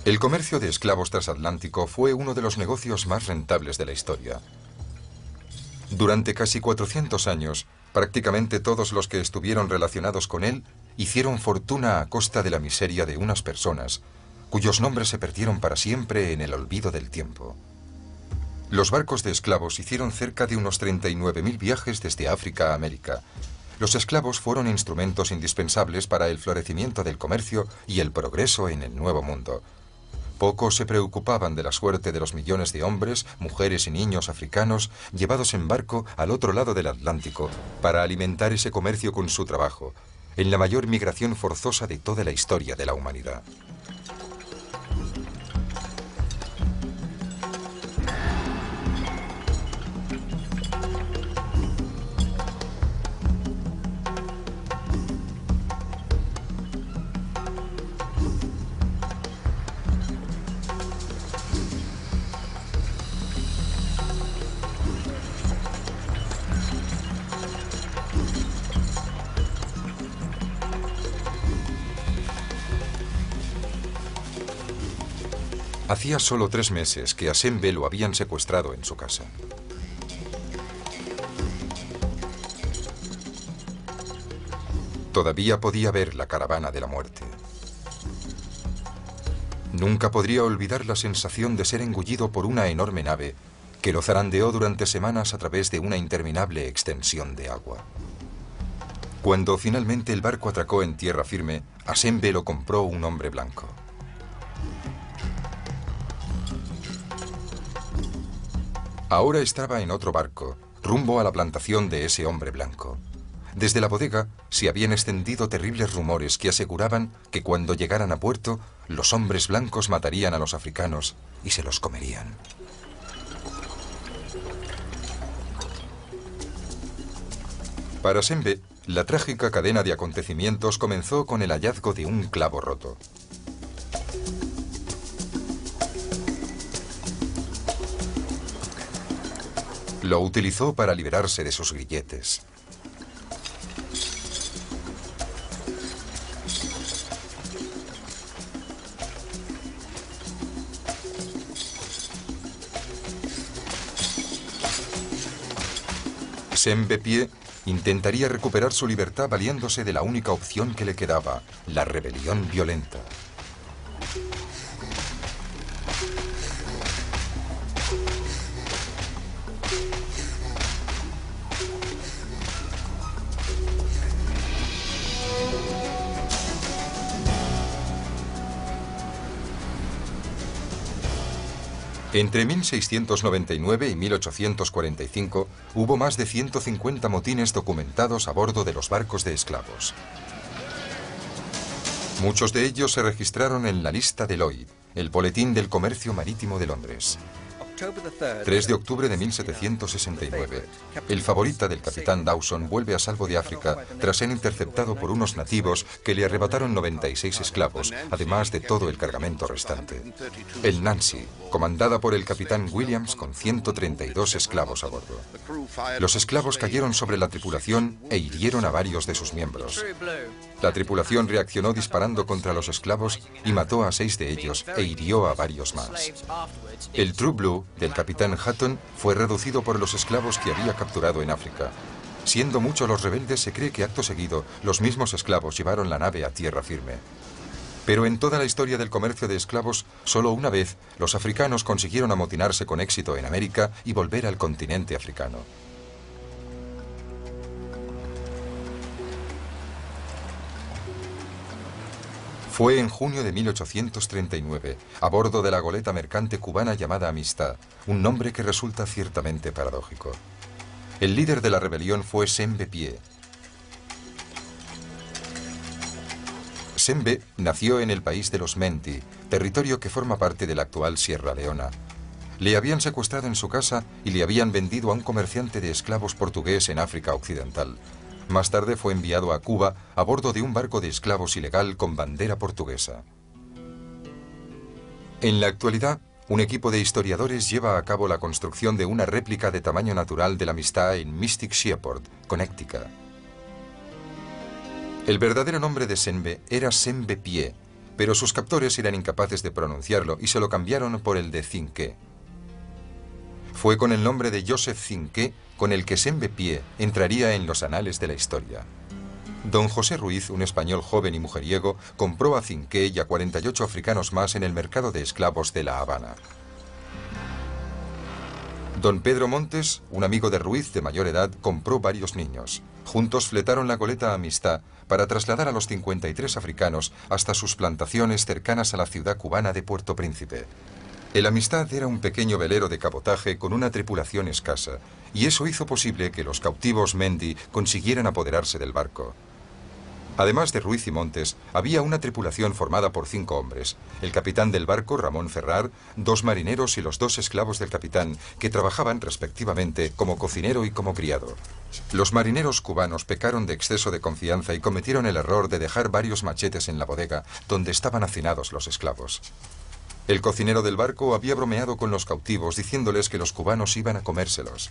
El comercio de esclavos transatlántico fue uno de los negocios más rentables de la historia. Durante casi 400 años, prácticamente todos los que estuvieron relacionados con él hicieron fortuna a costa de la miseria de unas personas, cuyos nombres se perdieron para siempre en el olvido del tiempo. Los barcos de esclavos hicieron cerca de unos 39.000 viajes desde África a América. Los esclavos fueron instrumentos indispensables para el florecimiento del comercio y el progreso en el Nuevo Mundo. Pocos se preocupaban de la suerte de los millones de hombres, mujeres y niños africanos llevados en barco al otro lado del Atlántico para alimentar ese comercio con su trabajo, en la mayor migración forzosa de toda la historia de la humanidad. Hacía solo 3 meses que a Sembe lo habían secuestrado en su casa. Todavía podía ver la caravana de la muerte. Nunca podría olvidar la sensación de ser engullido por una enorme nave que lo zarandeó durante semanas a través de una interminable extensión de agua. Cuando finalmente el barco atracó en tierra firme, a Sembe lo compró un hombre blanco. Ahora estaba en otro barco, rumbo a la plantación de ese hombre blanco. Desde la bodega se habían extendido terribles rumores que aseguraban que cuando llegaran a puerto, los hombres blancos matarían a los africanos y se los comerían. Para Sembe, la trágica cadena de acontecimientos comenzó con el hallazgo de un clavo roto. Lo utilizó para liberarse de sus grilletes. Sembe Pie intentaría recuperar su libertad valiéndose de la única opción que le quedaba, la rebelión violenta. Entre 1699 y 1845 hubo más de 150 motines documentados a bordo de los barcos de esclavos. Muchos de ellos se registraron en la lista de Lloyd, el Boletín del Comercio Marítimo de Londres. 3 de octubre de 1769. El favorita del capitán Dawson vuelve a salvo de África tras ser interceptado por unos nativos que le arrebataron 96 esclavos, además de todo el cargamento restante. El Nancy, comandada por el capitán Williams con 132 esclavos a bordo. Los esclavos cayeron sobre la tripulación e hirieron a varios de sus miembros. La tripulación reaccionó disparando contra los esclavos y mató a 6 de ellos e hirió a varios más. El True Blue del capitán Hutton fue reducido por los esclavos que había capturado en África. Siendo muchos los rebeldes, se cree que acto seguido los mismos esclavos llevaron la nave a tierra firme. Pero en toda la historia del comercio de esclavos, solo una vez los africanos consiguieron amotinarse con éxito en América y volver al continente africano. Fue en junio de 1839, a bordo de la goleta mercante cubana llamada Amistad, un nombre que resulta ciertamente paradójico. El líder de la rebelión fue Sembe Pie. Sembe nació en el país de los Menti, territorio que forma parte de la actual Sierra Leona. Le habían secuestrado en su casa y le habían vendido a un comerciante de esclavos portugués en África Occidental. Más tarde fue enviado a Cuba a bordo de un barco de esclavos ilegal con bandera portuguesa. En la actualidad, un equipo de historiadores lleva a cabo la construcción de una réplica de tamaño natural de la Amistad en Mystic Seaport, Connecticut. El verdadero nombre de Sembe era Sembe Pie, pero sus captores eran incapaces de pronunciarlo y se lo cambiaron por el de Cinqué. Fue con el nombre de Joseph Cinqué con el que Sembé-Pié entraría en los anales de la historia. Don José Ruiz, un español joven y mujeriego, compró a Cinqué y a 48 africanos más en el mercado de esclavos de La Habana. Don Pedro Montes, un amigo de Ruiz de mayor edad, compró varios niños. Juntos fletaron la goleta Amistad para trasladar a los 53 africanos hasta sus plantaciones cercanas a la ciudad cubana de Puerto Príncipe. El Amistad era un pequeño velero de cabotaje con una tripulación escasa, y eso hizo posible que los cautivos Mendy consiguieran apoderarse del barco. Además de Ruiz y Montes, había una tripulación formada por 5 hombres, el capitán del barco, Ramón Ferrar, 2 marineros y los 2 esclavos del capitán, que trabajaban respectivamente como cocinero y como criado. Los marineros cubanos pecaron de exceso de confianza y cometieron el error de dejar varios machetes en la bodega donde estaban hacinados los esclavos. El cocinero del barco había bromeado con los cautivos diciéndoles que los cubanos iban a comérselos,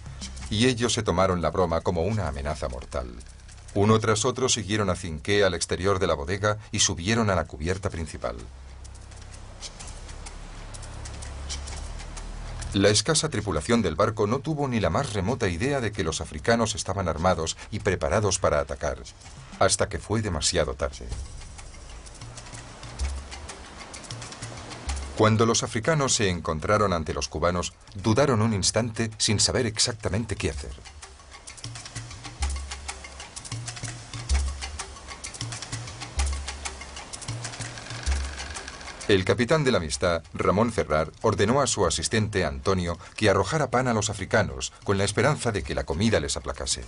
y ellos se tomaron la broma como una amenaza mortal. Uno tras otro siguieron a Cinqué al exterior de la bodega y subieron a la cubierta principal. La escasa tripulación del barco no tuvo ni la más remota idea de que los africanos estaban armados y preparados para atacar, hasta que fue demasiado tarde. Cuando los africanos se encontraron ante los cubanos, dudaron un instante sin saber exactamente qué hacer. El capitán de la Amistad, Ramón Ferrar, ordenó a su asistente Antonio que arrojara pan a los africanos con la esperanza de que la comida les aplacase.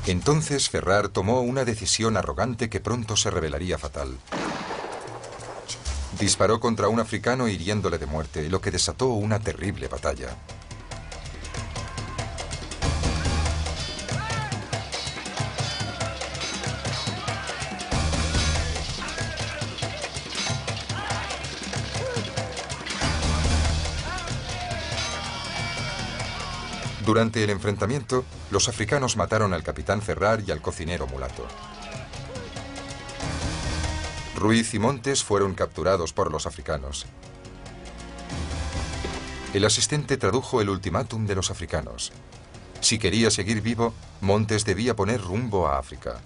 Entonces Ferrar tomó una decisión arrogante que pronto se revelaría fatal. Disparó contra un africano hiriéndole de muerte, lo que desató una terrible batalla. Durante el enfrentamiento, los africanos mataron al capitán Ferrar y al cocinero mulato. Ruiz y Montes fueron capturados por los africanos. El asistente tradujo el ultimátum de los africanos. Si quería seguir vivo, Montes debía poner rumbo a África.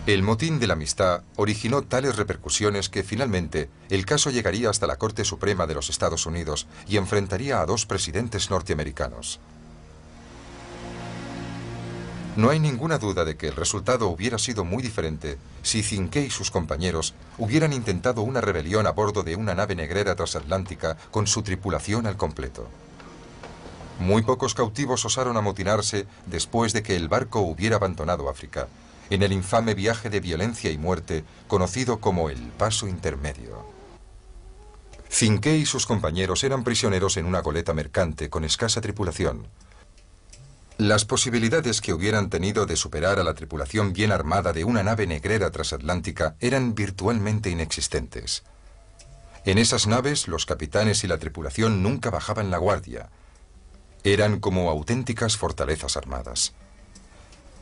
El motín de la Amistad originó tales repercusiones que finalmente el caso llegaría hasta la Corte Suprema de los Estados Unidos y enfrentaría a 2 presidentes norteamericanos. No hay ninguna duda de que el resultado hubiera sido muy diferente si Cinqué y sus compañeros hubieran intentado una rebelión a bordo de una nave negrera transatlántica con su tripulación al completo. Muy pocos cautivos osaron amotinarse después de que el barco hubiera abandonado África, en el infame viaje de violencia y muerte conocido como el Paso Intermedio. Cinqué y sus compañeros eran prisioneros en una goleta mercante con escasa tripulación. Las posibilidades que hubieran tenido de superar a la tripulación bien armada de una nave negrera transatlántica eran virtualmente inexistentes. En esas naves, los capitanes y la tripulación nunca bajaban la guardia. Eran como auténticas fortalezas armadas.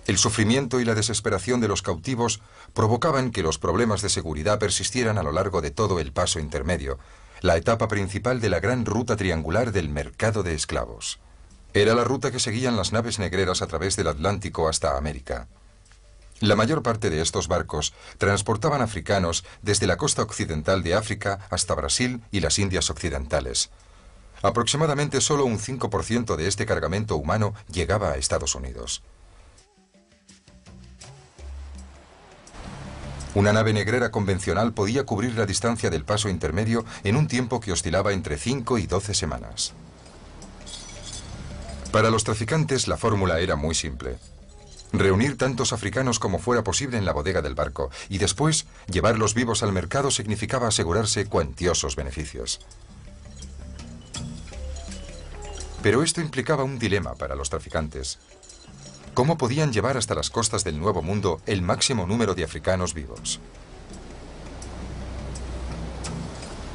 El sufrimiento y la desesperación de los cautivos provocaban que los problemas de seguridad persistieran a lo largo de todo el Paso Intermedio, la etapa principal de la gran ruta triangular del mercado de esclavos. Era la ruta que seguían las naves negreras a través del Atlántico hasta América. La mayor parte de estos barcos transportaban africanos desde la costa occidental de África hasta Brasil y las Indias Occidentales. Aproximadamente solo un 5% de este cargamento humano llegaba a Estados Unidos. Una nave negrera convencional podía cubrir la distancia del Paso Intermedio en un tiempo que oscilaba entre 5 y 12 semanas. Para los traficantes la fórmula era muy simple. Reunir tantos africanos como fuera posible en la bodega del barco y después llevarlos vivos al mercado significaba asegurarse cuantiosos beneficios. Pero esto implicaba un dilema para los traficantes. ¿Cómo podían llevar hasta las costas del Nuevo Mundo el máximo número de africanos vivos?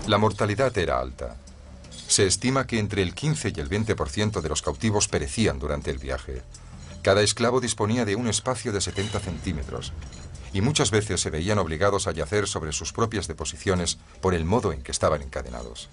La mortalidad era alta. Se estima que entre el 15 y el 20% de los cautivos perecían durante el viaje. Cada esclavo disponía de un espacio de 70 centímetros y muchas veces se veían obligados a yacer sobre sus propias deposiciones por el modo en que estaban encadenados.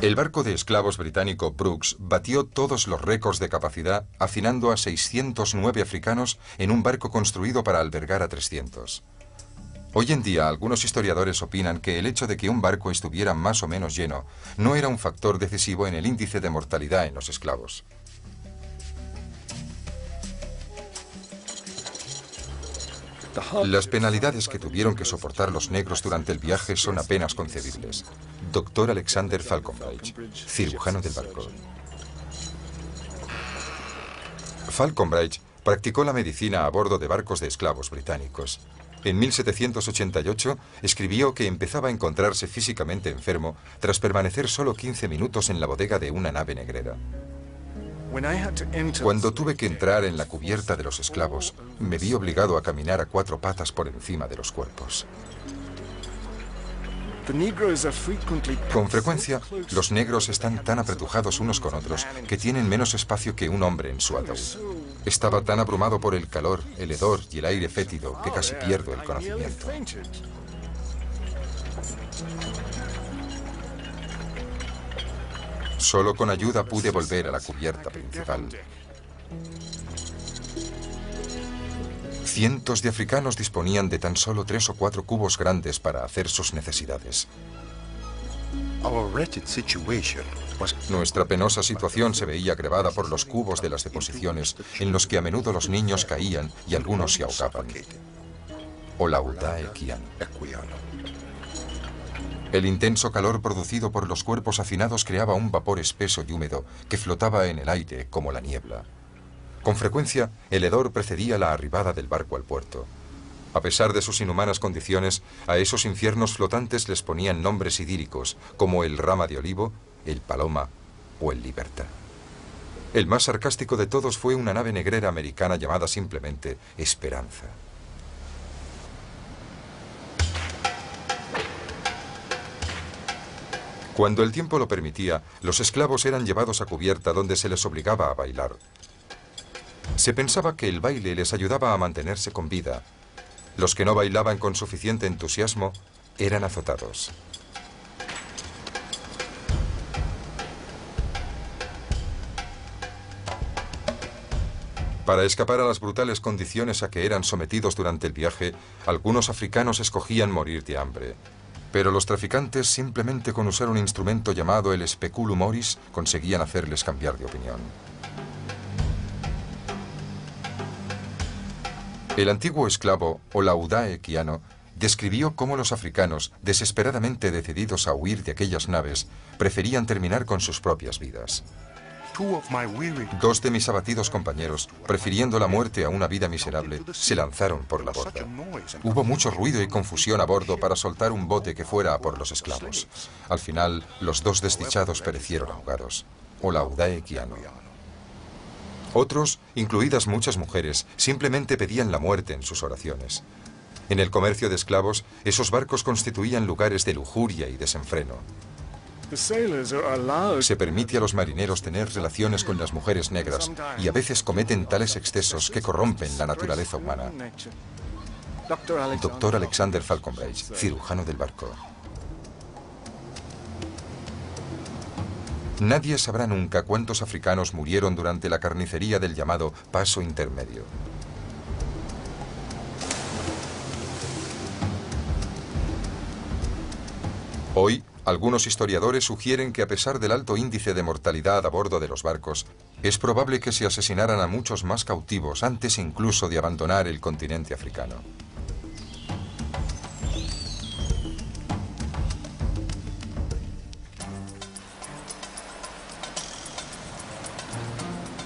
El barco de esclavos británico Brooks batió todos los récords de capacidad, hacinando a 609 africanos en un barco construido para albergar a 300. Hoy en día, algunos historiadores opinan que el hecho de que un barco estuviera más o menos lleno no era un factor decisivo en el índice de mortalidad en los esclavos. Las penalidades que tuvieron que soportar los negros durante el viaje son apenas concebibles. Dr. Alexander Falconbridge, cirujano del barco. Falconbridge practicó la medicina a bordo de barcos de esclavos británicos. En 1788 escribió que empezaba a encontrarse físicamente enfermo tras permanecer solo 15 minutos en la bodega de una nave negrera. Cuando tuve que entrar en la cubierta de los esclavos, me vi obligado a caminar a 4 patas por encima de los cuerpos. Con frecuencia, los negros están tan apretujados unos con otros que tienen menos espacio que un hombre en su ataúd. Estaba tan abrumado por el calor, el hedor y el aire fétido que casi pierdo el conocimiento. Solo con ayuda pude volver a la cubierta principal. Cientos de africanos disponían de tan solo 3 o 4 cubos grandes para hacer sus necesidades. Nuestra penosa situación se veía agravada por los cubos de las deposiciones, en los que a menudo los niños caían y algunos se ahogaban. Olaudae Equiano. El intenso calor producido por los cuerpos hacinados creaba un vapor espeso y húmedo que flotaba en el aire como la niebla. Con frecuencia, el hedor precedía la arribada del barco al puerto. A pesar de sus inhumanas condiciones, a esos infiernos flotantes les ponían nombres idílicos, como el Rama de Olivo, el Paloma o el Libertad. El más sarcástico de todos fue una nave negrera americana llamada simplemente Esperanza. Cuando el tiempo lo permitía, los esclavos eran llevados a cubierta donde se les obligaba a bailar. Se pensaba que el baile les ayudaba a mantenerse con vida. Los que no bailaban con suficiente entusiasmo eran azotados. Para escapar a las brutales condiciones a que eran sometidos durante el viaje, algunos africanos escogían morir de hambre. Pero los traficantes, simplemente con usar un instrumento llamado el speculum oris, conseguían hacerles cambiar de opinión. El antiguo esclavo Olaudae Equiano describió cómo los africanos, desesperadamente decididos a huir de aquellas naves, preferían terminar con sus propias vidas. 2 de mis abatidos compañeros, prefiriendo la muerte a una vida miserable, se lanzaron por la borda. Hubo mucho ruido y confusión a bordo para soltar un bote que fuera a por los esclavos. Al final, los 2 desdichados perecieron ahogados. Olaudae Equiano. Otros, incluidas muchas mujeres, simplemente pedían la muerte en sus oraciones. En el comercio de esclavos, esos barcos constituían lugares de lujuria y desenfreno. Se permite a los marineros tener relaciones con las mujeres negras y a veces cometen tales excesos que corrompen la naturaleza humana. Dr. Alexander Falconbridge, cirujano del barco. Nadie sabrá nunca cuántos africanos murieron durante la carnicería del llamado Paso Intermedio. Hoy, algunos historiadores sugieren que a pesar del alto índice de mortalidad a bordo de los barcos, es probable que se asesinaran a muchos más cautivos antes incluso de abandonar el continente africano.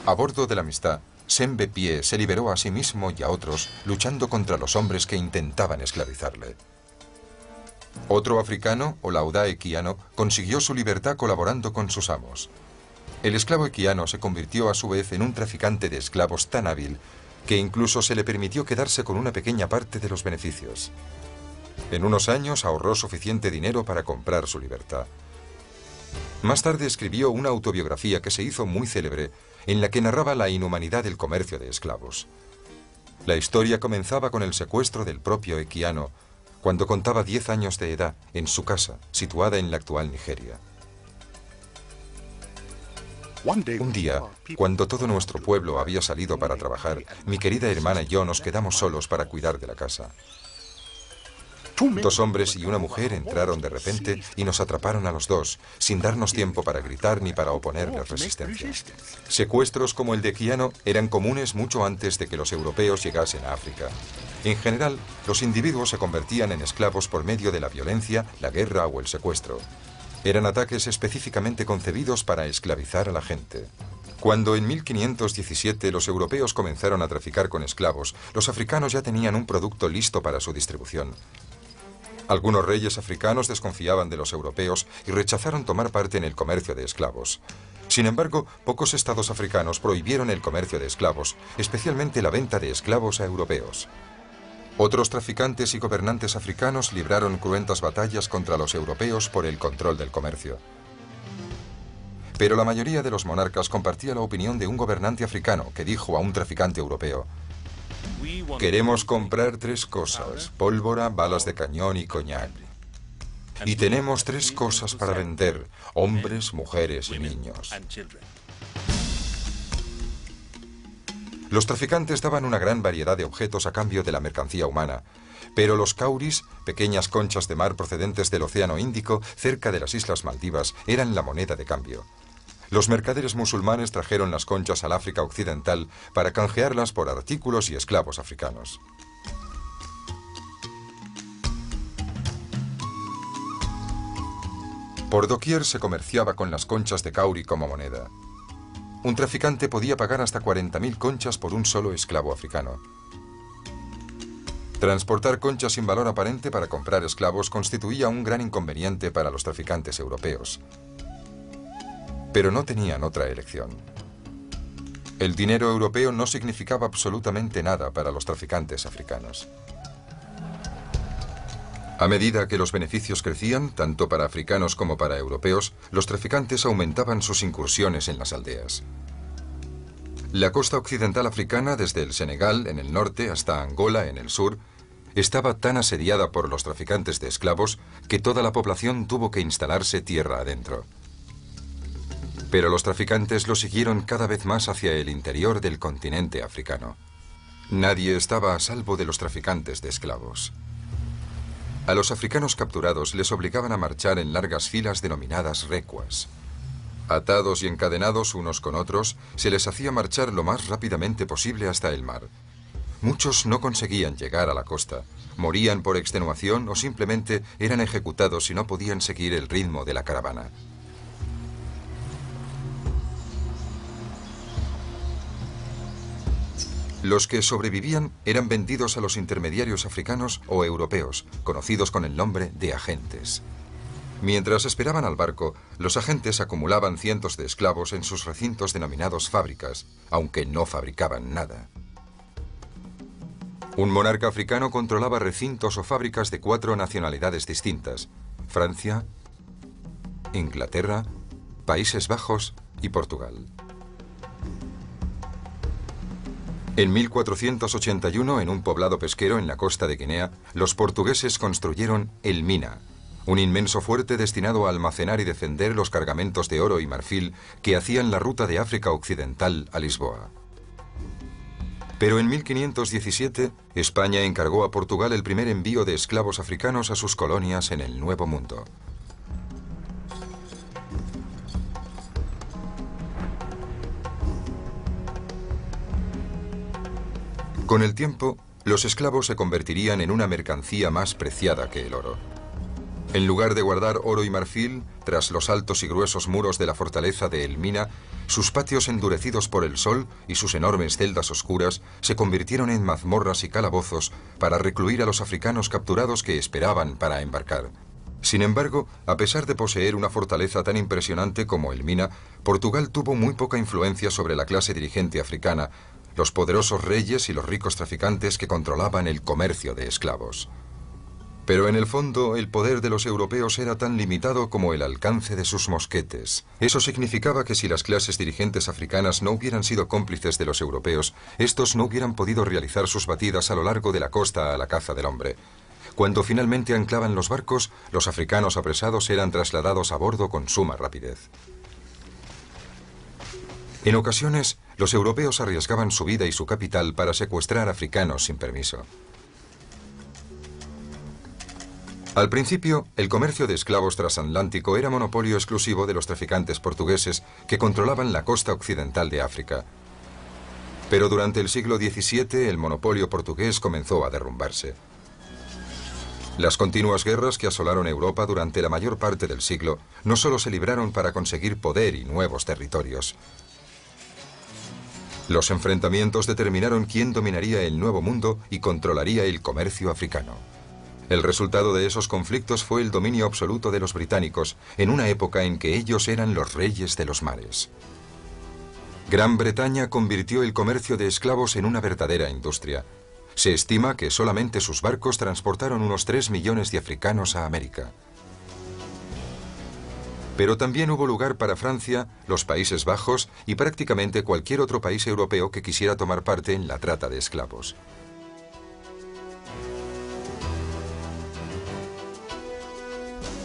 A bordo de la Amistad, Sembe Pie se liberó a sí mismo y a otros luchando contra los hombres que intentaban esclavizarle. Otro africano, Olaudá Equiano, consiguió su libertad colaborando con sus amos. El esclavo equiano se convirtió a su vez en un traficante de esclavos tan hábil que incluso se le permitió quedarse con una pequeña parte de los beneficios. En unos años ahorró suficiente dinero para comprar su libertad. Más tarde escribió una autobiografía que se hizo muy célebre, en la que narraba la inhumanidad del comercio de esclavos. La historia comenzaba con el secuestro del propio Equiano, cuando contaba 10 años de edad, en su casa, situada en la actual Nigeria. Un día, cuando todo nuestro pueblo había salido para trabajar, mi querida hermana y yo nos quedamos solos para cuidar de la casa. 2 hombres y una mujer entraron de repente y nos atraparon a los dos, sin darnos tiempo para gritar ni para oponerles resistencia. Secuestros como el de Equiano eran comunes mucho antes de que los europeos llegasen a África. En general, los individuos se convertían en esclavos por medio de la violencia, la guerra o el secuestro. Eran ataques específicamente concebidos para esclavizar a la gente. Cuando en 1517 los europeos comenzaron a traficar con esclavos, los africanos ya tenían un producto listo para su distribución. Algunos reyes africanos desconfiaban de los europeos y rechazaron tomar parte en el comercio de esclavos. Sin embargo, pocos estados africanos prohibieron el comercio de esclavos, especialmente la venta de esclavos a europeos. Otros traficantes y gobernantes africanos libraron cruentas batallas contra los europeos por el control del comercio. Pero la mayoría de los monarcas compartía la opinión de un gobernante africano que dijo a un traficante europeo: queremos comprar 3 cosas, pólvora, balas de cañón y coñac. Y tenemos 3 cosas para vender, hombres, mujeres y niños. Los traficantes daban una gran variedad de objetos a cambio de la mercancía humana, pero los cauris, pequeñas conchas de mar procedentes del Océano Índico, cerca de las Islas Maldivas, eran la moneda de cambio. Los mercaderes musulmanes trajeron las conchas al África Occidental para canjearlas por artículos y esclavos africanos. Por doquier se comerciaba con las conchas de cauri como moneda. Un traficante podía pagar hasta 40.000 conchas por un solo esclavo africano. Transportar conchas sin valor aparente para comprar esclavos constituía un gran inconveniente para los traficantes europeos. Pero no tenían otra elección. El dinero europeo no significaba absolutamente nada para los traficantes africanos. A medida que los beneficios crecían, tanto para africanos como para europeos, los traficantes aumentaban sus incursiones en las aldeas. La costa occidental africana, desde el Senegal, en el norte, hasta Angola, en el sur, estaba tan asediada por los traficantes de esclavos que toda la población tuvo que instalarse tierra adentro. Pero los traficantes lo siguieron cada vez más hacia el interior del continente africano. Nadie estaba a salvo de los traficantes de esclavos. A los africanos capturados les obligaban a marchar en largas filas denominadas recuas. Atados y encadenados unos con otros, se les hacía marchar lo más rápidamente posible hasta el mar. Muchos no conseguían llegar a la costa, morían por extenuación o simplemente eran ejecutados si no podían seguir el ritmo de la caravana. Los que sobrevivían eran vendidos a los intermediarios africanos o europeos, conocidos con el nombre de agentes. Mientras esperaban al barco, los agentes acumulaban cientos de esclavos en sus recintos denominados fábricas, aunque no fabricaban nada. Un monarca africano controlaba recintos o fábricas de 4 nacionalidades distintas: Francia, Inglaterra, Países Bajos y Portugal. En 1481, en un poblado pesquero en la costa de Guinea, los portugueses construyeron el Mina, un inmenso fuerte destinado a almacenar y defender los cargamentos de oro y marfil que hacían la ruta de África Occidental a Lisboa. Pero en 1517, España encargó a Portugal el primer envío de esclavos africanos a sus colonias en el Nuevo Mundo. Con el tiempo, los esclavos se convertirían en una mercancía más preciada que el oro. En lugar de guardar oro y marfil, tras los altos y gruesos muros de la fortaleza de Elmina, sus patios endurecidos por el sol y sus enormes celdas oscuras se convirtieron en mazmorras y calabozos para recluir a los africanos capturados que esperaban para embarcar. Sin embargo, a pesar de poseer una fortaleza tan impresionante como Elmina, Portugal tuvo muy poca influencia sobre la clase dirigente africana, los poderosos reyes y los ricos traficantes que controlaban el comercio de esclavos. Pero en el fondo, el poder de los europeos era tan limitado como el alcance de sus mosquetes. Eso significaba que si las clases dirigentes africanas no hubieran sido cómplices de los europeos, estos no hubieran podido realizar sus batidas a lo largo de la costa a la caza del hombre. Cuando finalmente anclaban los barcos, los africanos apresados eran trasladados a bordo con suma rapidez. En ocasiones, los europeos arriesgaban su vida y su capital para secuestrar africanos sin permiso. Al principio, el comercio de esclavos transatlántico era monopolio exclusivo de los traficantes portugueses que controlaban la costa occidental de África. Pero durante el siglo XVII, el monopolio portugués comenzó a derrumbarse. Las continuas guerras que asolaron Europa durante la mayor parte del siglo no solo se libraron para conseguir poder y nuevos territorios. Los enfrentamientos determinaron quién dominaría el Nuevo Mundo y controlaría el comercio africano. El resultado de esos conflictos fue el dominio absoluto de los británicos, en una época en que ellos eran los reyes de los mares. Gran Bretaña convirtió el comercio de esclavos en una verdadera industria. Se estima que solamente sus barcos transportaron unos 3 millones de africanos a América. Pero también hubo lugar para Francia, los Países Bajos y prácticamente cualquier otro país europeo que quisiera tomar parte en la trata de esclavos.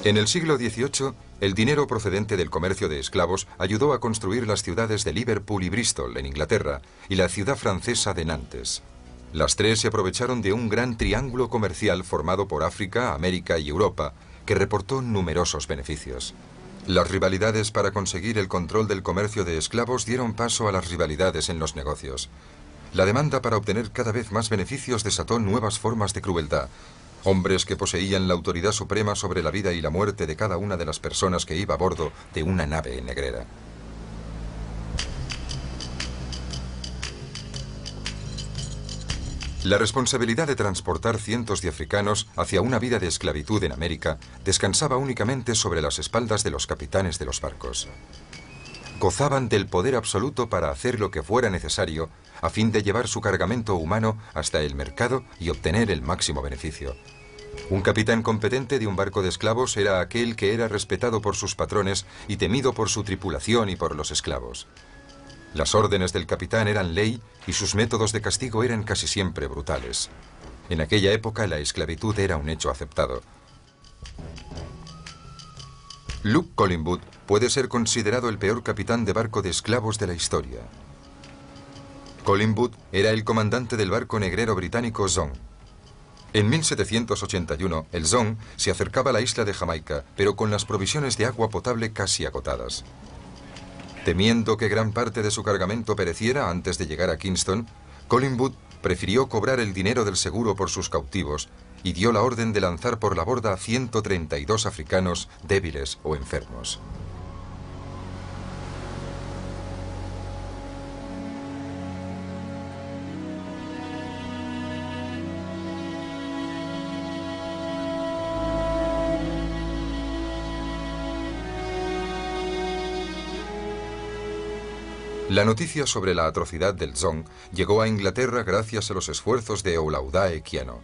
En el siglo XVIII, el dinero procedente del comercio de esclavos ayudó a construir las ciudades de Liverpool y Bristol, en Inglaterra, y la ciudad francesa de Nantes. Las tres se aprovecharon de un gran triángulo comercial formado por África, América y Europa, que reportó numerosos beneficios. Las rivalidades para conseguir el control del comercio de esclavos dieron paso a las rivalidades en los negocios. La demanda para obtener cada vez más beneficios desató nuevas formas de crueldad. Hombres que poseían la autoridad suprema sobre la vida y la muerte de cada una de las personas que iba a bordo de una nave negrera. La responsabilidad de transportar cientos de africanos hacia una vida de esclavitud en América descansaba únicamente sobre las espaldas de los capitanes de los barcos. Gozaban del poder absoluto para hacer lo que fuera necesario a fin de llevar su cargamento humano hasta el mercado y obtener el máximo beneficio. Un capitán competente de un barco de esclavos era aquel que era respetado por sus patrones y temido por su tripulación y por los esclavos. Las órdenes del capitán eran ley y sus métodos de castigo eran casi siempre brutales. En aquella época la esclavitud era un hecho aceptado. Luke Collingwood puede ser considerado el peor capitán de barco de esclavos de la historia. Collingwood era el comandante del barco negrero británico Zong. En 1781, el Zong se acercaba a la isla de Jamaica, pero con las provisiones de agua potable casi agotadas. Temiendo que gran parte de su cargamento pereciera antes de llegar a Kingston, Collingwood prefirió cobrar el dinero del seguro por sus cautivos y dio la orden de lanzar por la borda a 132 africanos débiles o enfermos. La noticia sobre la atrocidad del Zong llegó a Inglaterra gracias a los esfuerzos de Olaudah Equiano.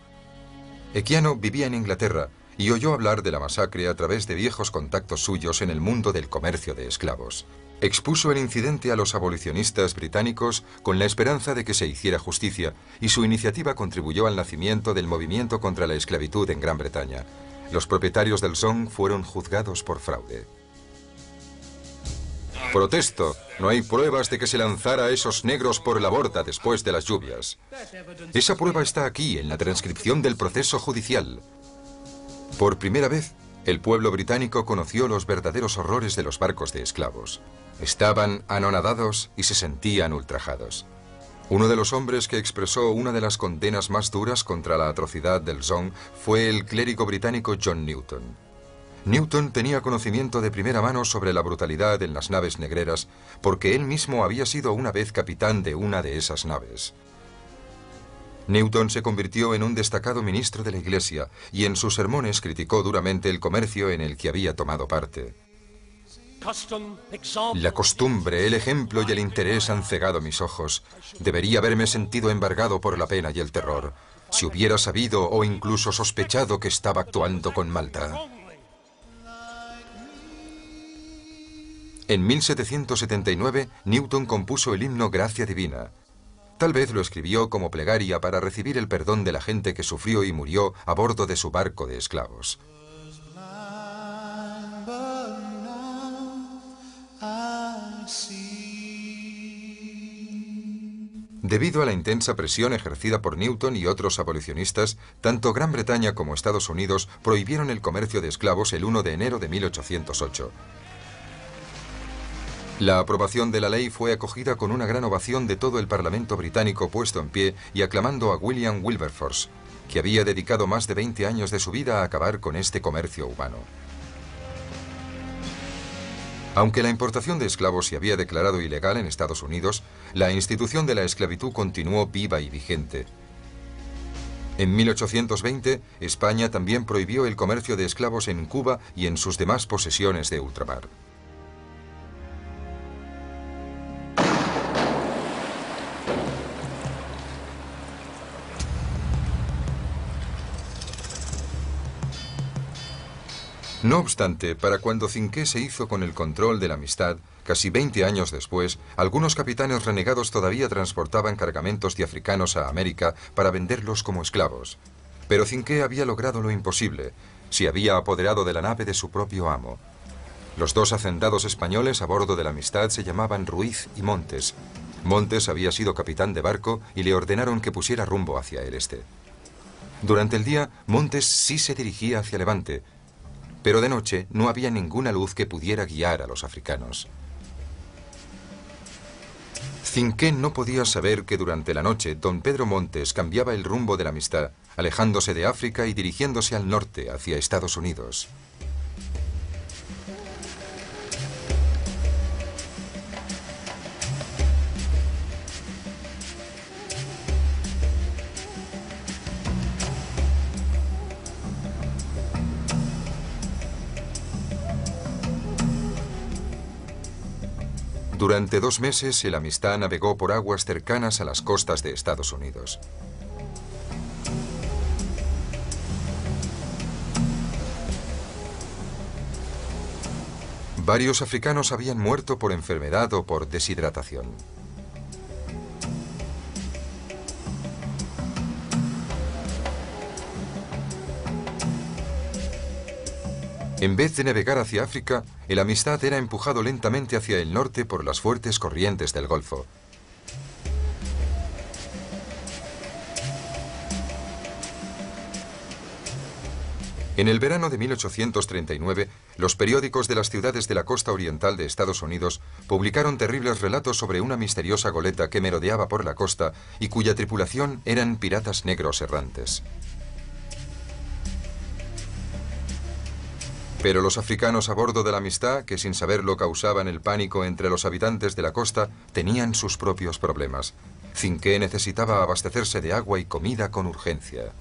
Equiano vivía en Inglaterra y oyó hablar de la masacre a través de viejos contactos suyos en el mundo del comercio de esclavos. Expuso el incidente a los abolicionistas británicos con la esperanza de que se hiciera justicia, y su iniciativa contribuyó al nacimiento del movimiento contra la esclavitud en Gran Bretaña. Los propietarios del Zong fueron juzgados por fraude. Protesto, no hay pruebas de que se lanzara a esos negros por la borda después de las lluvias. Esa prueba está aquí, en la transcripción del proceso judicial. Por primera vez, el pueblo británico conoció los verdaderos horrores de los barcos de esclavos. Estaban anonadados y se sentían ultrajados. Uno de los hombres que expresó una de las condenas más duras contra la atrocidad del Zong fue el clérigo británico John Newton. Newton tenía conocimiento de primera mano sobre la brutalidad en las naves negreras porque él mismo había sido una vez capitán de una de esas naves. Newton se convirtió en un destacado ministro de la Iglesia y en sus sermones criticó duramente el comercio en el que había tomado parte. La costumbre, el ejemplo y el interés han cegado mis ojos. Debería haberme sentido embargado por la pena y el terror, si hubiera sabido o incluso sospechado que estaba actuando con maldad. En 1779, Newton compuso el himno Gracia Divina. Tal vez lo escribió como plegaria para recibir el perdón de la gente que sufrió y murió a bordo de su barco de esclavos. Debido a la intensa presión ejercida por Newton y otros abolicionistas, tanto Gran Bretaña como Estados Unidos prohibieron el comercio de esclavos el 1 de enero de 1808. La aprobación de la ley fue acogida con una gran ovación de todo el Parlamento británico puesto en pie y aclamando a William Wilberforce, que había dedicado más de 20 años de su vida a acabar con este comercio humano. Aunque la importación de esclavos se había declarado ilegal en Estados Unidos, la institución de la esclavitud continuó viva y vigente. En 1820, España también prohibió el comercio de esclavos en Cuba y en sus demás posesiones de ultramar. No obstante, para cuando Cinqué se hizo con el control de la Amistad, casi 20 años después, algunos capitanes renegados todavía transportaban cargamentos de africanos a América para venderlos como esclavos. Pero Cinqué había logrado lo imposible. Se había apoderado de la nave de su propio amo. Los dos hacendados españoles a bordo de la Amistad se llamaban Ruiz y Montes. Montes había sido capitán de barco y le ordenaron que pusiera rumbo hacia el este. Durante el día, Montes sí se dirigía hacia Levante, pero de noche no había ninguna luz que pudiera guiar a los africanos. Cinqué no podía saber que durante la noche don Pedro Montes cambiaba el rumbo de la Amistad, alejándose de África y dirigiéndose al norte, hacia Estados Unidos. Durante 2 meses, el Amistad navegó por aguas cercanas a las costas de Estados Unidos. Varios africanos habían muerto por enfermedad o por deshidratación. En vez de navegar hacia África, el Amistad era empujado lentamente hacia el norte por las fuertes corrientes del Golfo. En el verano de 1839, los periódicos de las ciudades de la costa oriental de Estados Unidos publicaron terribles relatos sobre una misteriosa goleta que merodeaba por la costa y cuya tripulación eran piratas negros errantes. Pero los africanos a bordo de la Amistad, que sin saberlo causaban el pánico entre los habitantes de la costa, tenían sus propios problemas. Cinqué necesitaba abastecerse de agua y comida con urgencia.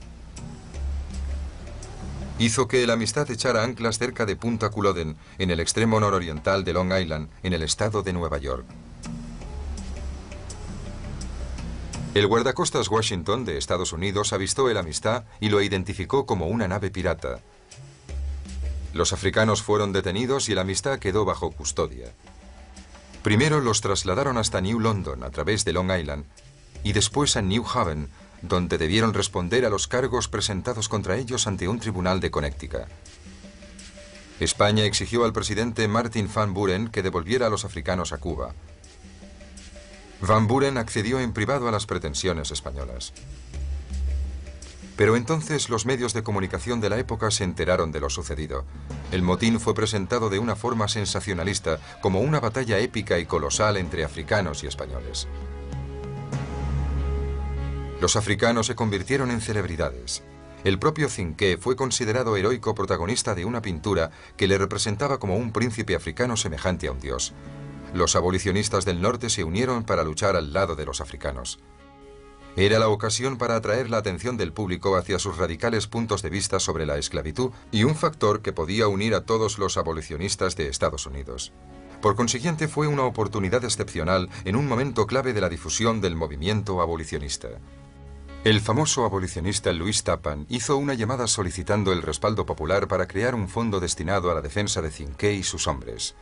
Hizo que el Amistad echara anclas cerca de Punta Culloden, en el extremo nororiental de Long Island, en el estado de Nueva York. El guardacostas Washington de Estados Unidos avistó el Amistad y lo identificó como una nave pirata. Los africanos fueron detenidos y el Amistad quedó bajo custodia. Primero los trasladaron hasta New London a través de Long Island y después a New Haven, donde debieron responder a los cargos presentados contra ellos ante un tribunal de Connecticut. España exigió al presidente Martin Van Buren que devolviera a los africanos a Cuba. Van Buren accedió en privado a las pretensiones españolas. Pero entonces los medios de comunicación de la época se enteraron de lo sucedido. El motín fue presentado de una forma sensacionalista, como una batalla épica y colosal entre africanos y españoles. Los africanos se convirtieron en celebridades. El propio Cinqué fue considerado heroico protagonista de una pintura que le representaba como un príncipe africano semejante a un dios. Los abolicionistas del norte se unieron para luchar al lado de los africanos. Era la ocasión para atraer la atención del público hacia sus radicales puntos de vista sobre la esclavitud y un factor que podía unir a todos los abolicionistas de Estados Unidos. Por consiguiente, fue una oportunidad excepcional en un momento clave de la difusión del movimiento abolicionista. El famoso abolicionista Louis Tappan hizo una llamada solicitando el respaldo popular para crear un fondo destinado a la defensa de Cinqué y sus hombres.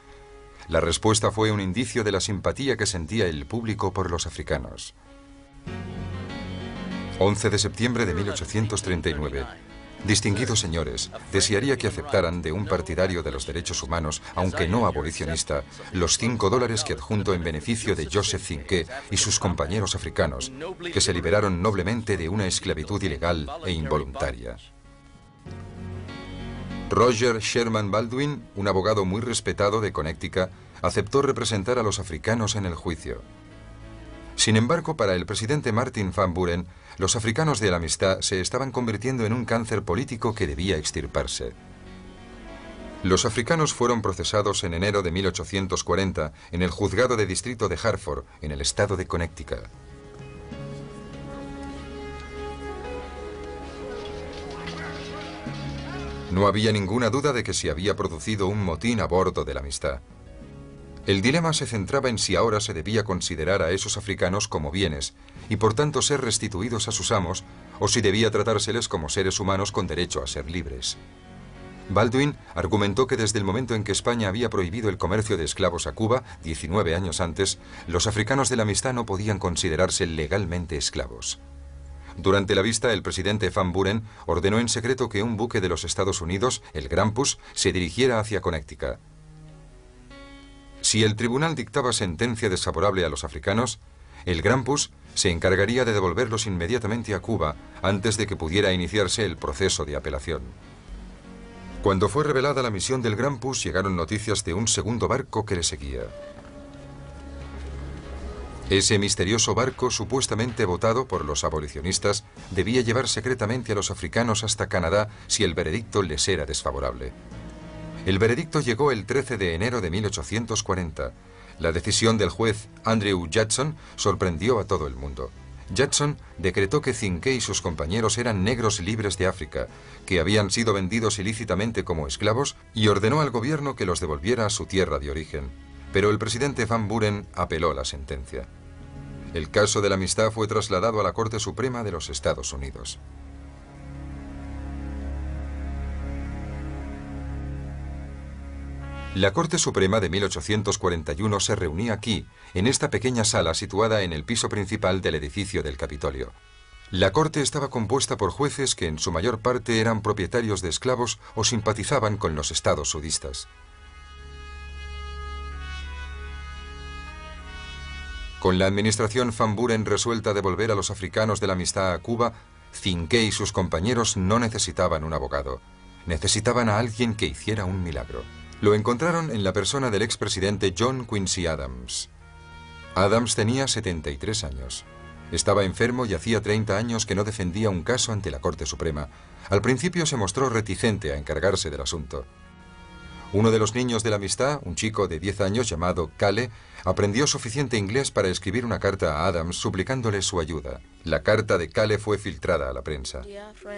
La respuesta fue un indicio de la simpatía que sentía el público por los africanos. 11 de septiembre de 1839. Distinguidos señores, desearía que aceptaran de un partidario de los derechos humanos, aunque no abolicionista, los $5 que adjunto en beneficio de Joseph Cinqué y sus compañeros africanos, que se liberaron noblemente de una esclavitud ilegal e involuntaria. Roger Sherman Baldwin, un abogado muy respetado de Connecticut, aceptó representar a los africanos en el juicio. Sin embargo, para el presidente Martin Van Buren, los africanos de la Amistad se estaban convirtiendo en un cáncer político que debía extirparse. Los africanos fueron procesados en enero de 1840 en el juzgado de distrito de Hartford, en el estado de Connecticut. No había ninguna duda de que se había producido un motín a bordo de la Amistad. El dilema se centraba en si ahora se debía considerar a esos africanos como bienes y por tanto ser restituidos a sus amos, o si debía tratárseles como seres humanos con derecho a ser libres. Baldwin argumentó que desde el momento en que España había prohibido el comercio de esclavos a Cuba, 19 años antes, los africanos de la Amistad no podían considerarse legalmente esclavos. Durante la vista, el presidente Van Buren ordenó en secreto que un buque de los Estados Unidos, el Grampus, se dirigiera hacia Connecticut. Si el tribunal dictaba sentencia desfavorable a los africanos, el Grampus se encargaría de devolverlos inmediatamente a Cuba antes de que pudiera iniciarse el proceso de apelación. Cuando fue revelada la misión del Grampus, llegaron noticias de un segundo barco que le seguía. Ese misterioso barco, supuestamente votado por los abolicionistas, debía llevar secretamente a los africanos hasta Canadá si el veredicto les era desfavorable. El veredicto llegó el 13 de enero de 1840. La decisión del juez Andrew Jackson sorprendió a todo el mundo. Jackson decretó que Cinqué y sus compañeros eran negros libres de África, que habían sido vendidos ilícitamente como esclavos, y ordenó al gobierno que los devolviera a su tierra de origen. Pero el presidente Van Buren apeló la sentencia. El caso de la Amistad fue trasladado a la Corte Suprema de los Estados Unidos. La Corte Suprema de 1841 se reunía aquí, en esta pequeña sala situada en el piso principal del edificio del Capitolio. La Corte estaba compuesta por jueces que en su mayor parte eran propietarios de esclavos o simpatizaban con los estados sudistas. Con la administración Van Buren resuelta a devolver a los africanos de la Amistad a Cuba, Cinqué y sus compañeros no necesitaban un abogado. Necesitaban a alguien que hiciera un milagro. Lo encontraron en la persona del expresidente John Quincy Adams. Adams tenía 73 años. Estaba enfermo y hacía 30 años que no defendía un caso ante la Corte Suprema. Al principio se mostró reticente a encargarse del asunto. Uno de los niños de la Amistad, un chico de 10 años llamado Cale, aprendió suficiente inglés para escribir una carta a Adams suplicándole su ayuda. La carta de Cale fue filtrada a la prensa.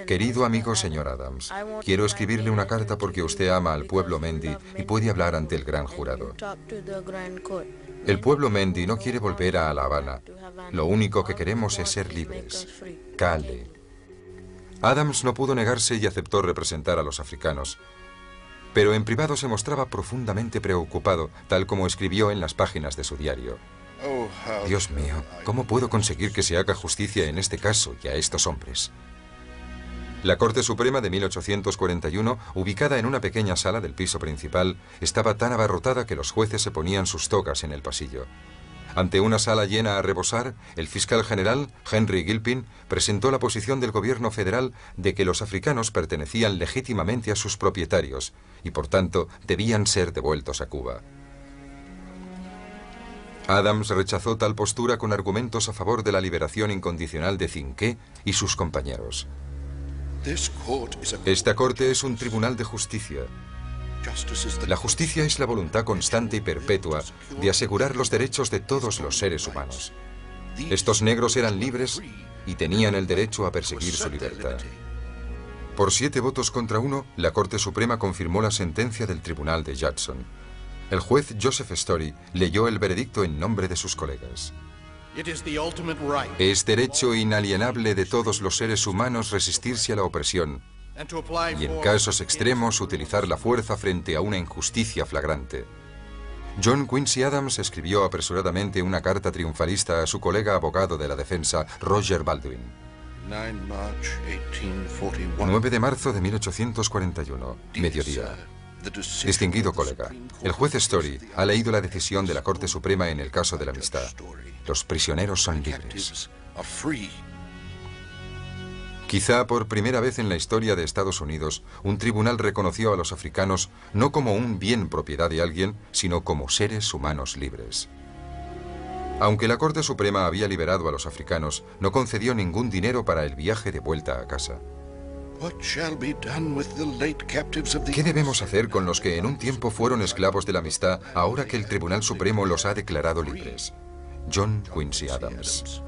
Querido amigo señor Adams, quiero escribirle una carta porque usted ama al pueblo Mendi y puede hablar ante el gran jurado. El pueblo Mendi no quiere volver a La Habana. Lo único que queremos es ser libres. Cale. Adams no pudo negarse y aceptó representar a los africanos. Pero en privado se mostraba profundamente preocupado, tal como escribió en las páginas de su diario. Dios mío, ¿cómo puedo conseguir que se haga justicia en este caso y a estos hombres? La Corte Suprema de 1841, ubicada en una pequeña sala del piso principal, estaba tan abarrotada que los jueces se ponían sus togas en el pasillo. Ante una sala llena a rebosar, el fiscal general, Henry Gilpin, presentó la posición del gobierno federal de que los africanos pertenecían legítimamente a sus propietarios y, por tanto, debían ser devueltos a Cuba. Adams rechazó tal postura con argumentos a favor de la liberación incondicional de Cinqué y sus compañeros. Esta corte es un tribunal de justicia. La justicia es la voluntad constante y perpetua de asegurar los derechos de todos los seres humanos. Estos negros eran libres y tenían el derecho a perseguir su libertad. Por 7 votos contra 1, la Corte Suprema confirmó la sentencia del Tribunal de Jackson. El juez Joseph Story leyó el veredicto en nombre de sus colegas. Es derecho inalienable de todos los seres humanos resistirse a la opresión y, en casos extremos, utilizar la fuerza frente a una injusticia flagrante. John Quincy Adams escribió apresuradamente una carta triunfalista a su colega abogado de la defensa, Roger Baldwin. 9 de marzo de 1841, mediodía. Distinguido colega, el juez Story ha leído la decisión de la Corte Suprema en el caso de la amistad. Los prisioneros son libres. Quizá por primera vez en la historia de Estados Unidos, un tribunal reconoció a los africanos no como un bien propiedad de alguien, sino como seres humanos libres. Aunque la Corte Suprema había liberado a los africanos, no concedió ningún dinero para el viaje de vuelta a casa. ¿Qué debemos hacer con los que en un tiempo fueron esclavos de la amistad, ahora que el Tribunal Supremo los ha declarado libres? John Quincy Adams.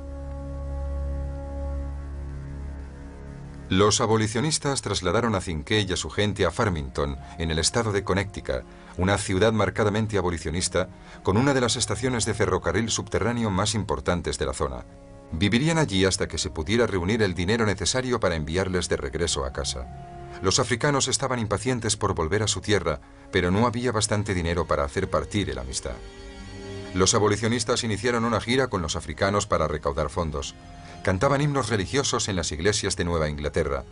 Los abolicionistas trasladaron a Cinqué y a su gente a Farmington, en el estado de Connecticut, una ciudad marcadamente abolicionista, con una de las estaciones de ferrocarril subterráneo más importantes de la zona. Vivirían allí hasta que se pudiera reunir el dinero necesario para enviarles de regreso a casa. Los africanos estaban impacientes por volver a su tierra, pero no había bastante dinero para hacer partir el amistad. Los abolicionistas iniciaron una gira con los africanos para recaudar fondos. Cantaban himnos religiosos en las iglesias de Nueva Inglaterra.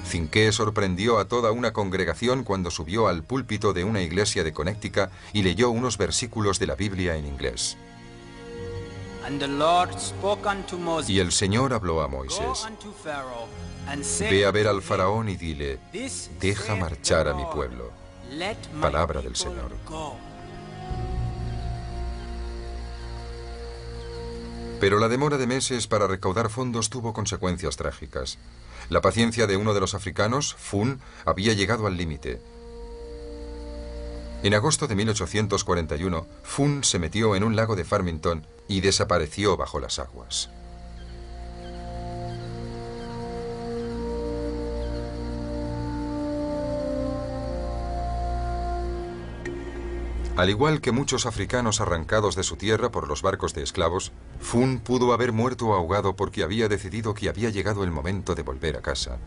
Cinqué sorprendió a toda una congregación cuando subió al púlpito de una iglesia de Connecticut y leyó unos versículos de la Biblia en inglés. Y el Señor habló a Moisés: Ve a ver al faraón y dile, deja marchar a mi pueblo. Palabra del Señor. Pero la demora de meses para recaudar fondos tuvo consecuencias trágicas. La paciencia de uno de los africanos, Fun, había llegado al límite. En agosto de 1841, Fun se metió en un lago de Farmington y desapareció bajo las aguas. Al igual que muchos africanos arrancados de su tierra por los barcos de esclavos, Fun pudo haber muerto ahogado porque había decidido que había llegado el momento de volver a casa.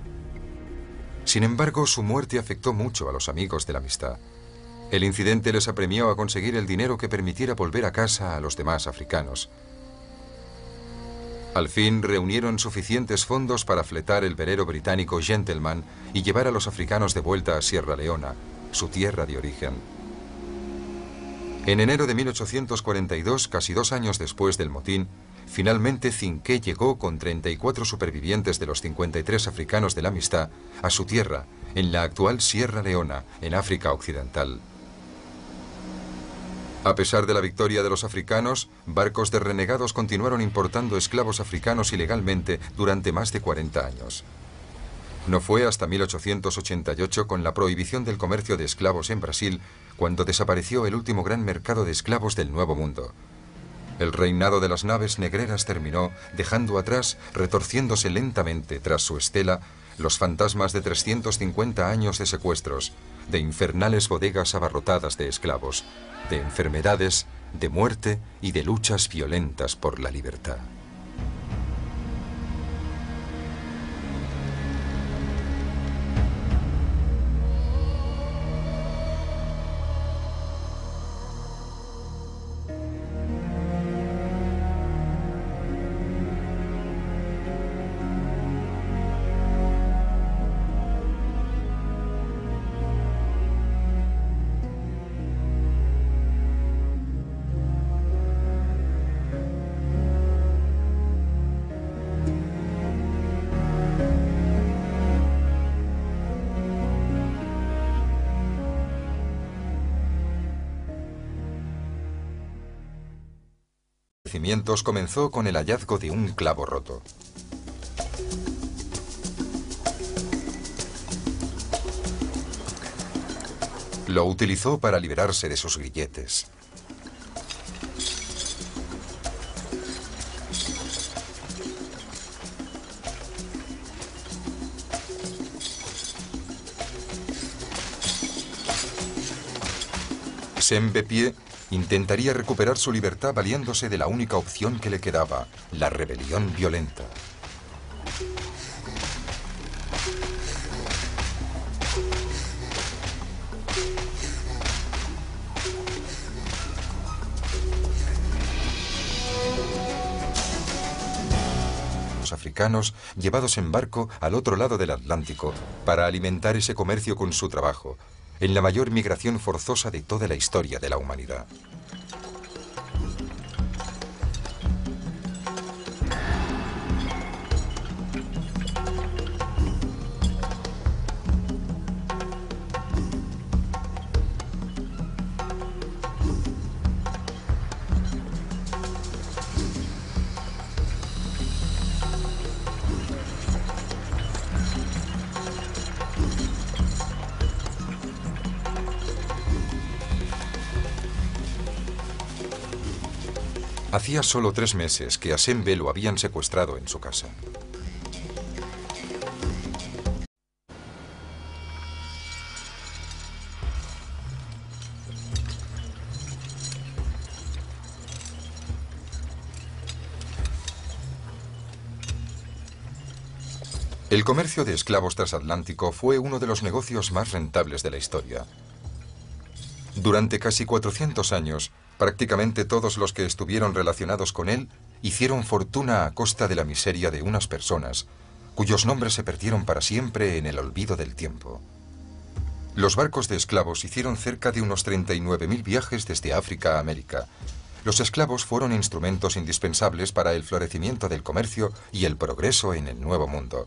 Sin embargo, su muerte afectó mucho a los amigos de la amistad. El incidente les apremió a conseguir el dinero que permitiera volver a casa a los demás africanos. Al fin reunieron suficientes fondos para fletar el velero británico Gentleman y llevar a los africanos de vuelta a Sierra Leona, su tierra de origen. En enero de 1842, casi 2 años después del motín, finalmente Cinqué llegó con 34 supervivientes de los 53 africanos de la amistad a su tierra, en la actual Sierra Leona, en África Occidental. A pesar de la victoria de los africanos, barcos de renegados continuaron importando esclavos africanos ilegalmente durante más de 40 años. No fue hasta 1888, con la prohibición del comercio de esclavos en Brasil, cuando desapareció el último gran mercado de esclavos del Nuevo Mundo. El reinado de las naves negreras terminó, dejando atrás, retorciéndose lentamente tras su estela, los fantasmas de 350 años de secuestros, de infernales bodegas abarrotadas de esclavos, de enfermedades, de muerte y de luchas violentas por la libertad. Comenzó con el hallazgo de un clavo roto. Lo utilizó para liberarse de sus grilletes. Sembepie intentaría recuperar su libertad valiéndose de la única opción que le quedaba, la rebelión violenta. Los africanos llevados en barco al otro lado del Atlántico para alimentar ese comercio con su trabajo, en la mayor migración forzosa de toda la historia de la humanidad. Hacía solo 3 meses que a Sembe lo habían secuestrado en su casa. El comercio de esclavos transatlántico fue uno de los negocios más rentables de la historia. Durante casi 400 años, prácticamente todos los que estuvieron relacionados con él hicieron fortuna a costa de la miseria de unas personas, cuyos nombres se perdieron para siempre en el olvido del tiempo. Los barcos de esclavos hicieron cerca de unos 39.000 viajes desde África a América. Los esclavos fueron instrumentos indispensables para el florecimiento del comercio y el progreso en el Nuevo Mundo.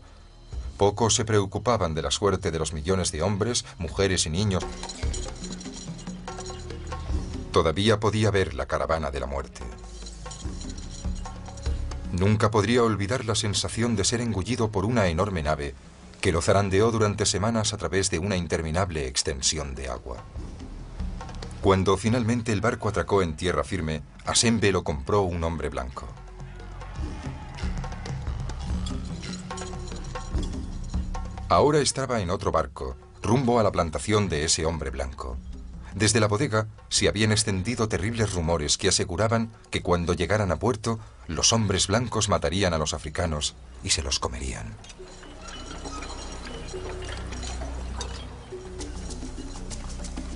Pocos se preocupaban de la suerte de los millones de hombres, mujeres y niños. Todavía podía ver la caravana de la muerte. Nunca podría olvidar la sensación de ser engullido por una enorme nave que lo zarandeó durante semanas a través de una interminable extensión de agua. Cuando finalmente el barco atracó en tierra firme, a Sembe lo compró un hombre blanco. Ahora estaba en otro barco, rumbo a la plantación de ese hombre blanco. Desde la bodega se habían extendido terribles rumores que aseguraban que cuando llegaran a puerto, los hombres blancos matarían a los africanos y se los comerían.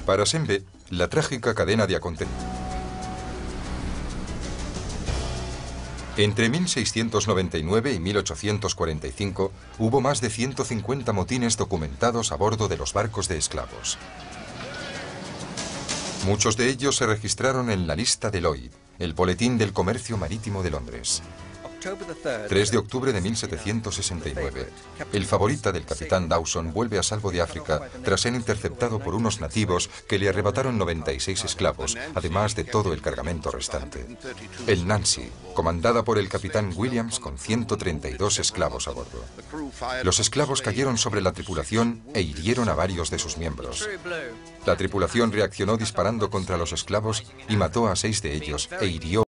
Para Sembe, la trágica cadena de acontecimientos. Entre 1699 y 1845 hubo más de 150 motines documentados a bordo de los barcos de esclavos. Muchos de ellos se registraron en la lista de Lloyd, el Boletín del Comercio Marítimo de Londres. 3 de octubre de 1769. El favorita del capitán Dawson vuelve a salvo de África tras ser interceptado por unos nativos que le arrebataron 96 esclavos, además de todo el cargamento restante. El Nancy, comandada por el capitán Williams con 132 esclavos a bordo. Los esclavos cayeron sobre la tripulación e hirieron a varios de sus miembros. La tripulación reaccionó disparando contra los esclavos y mató a 6 de ellos e hirió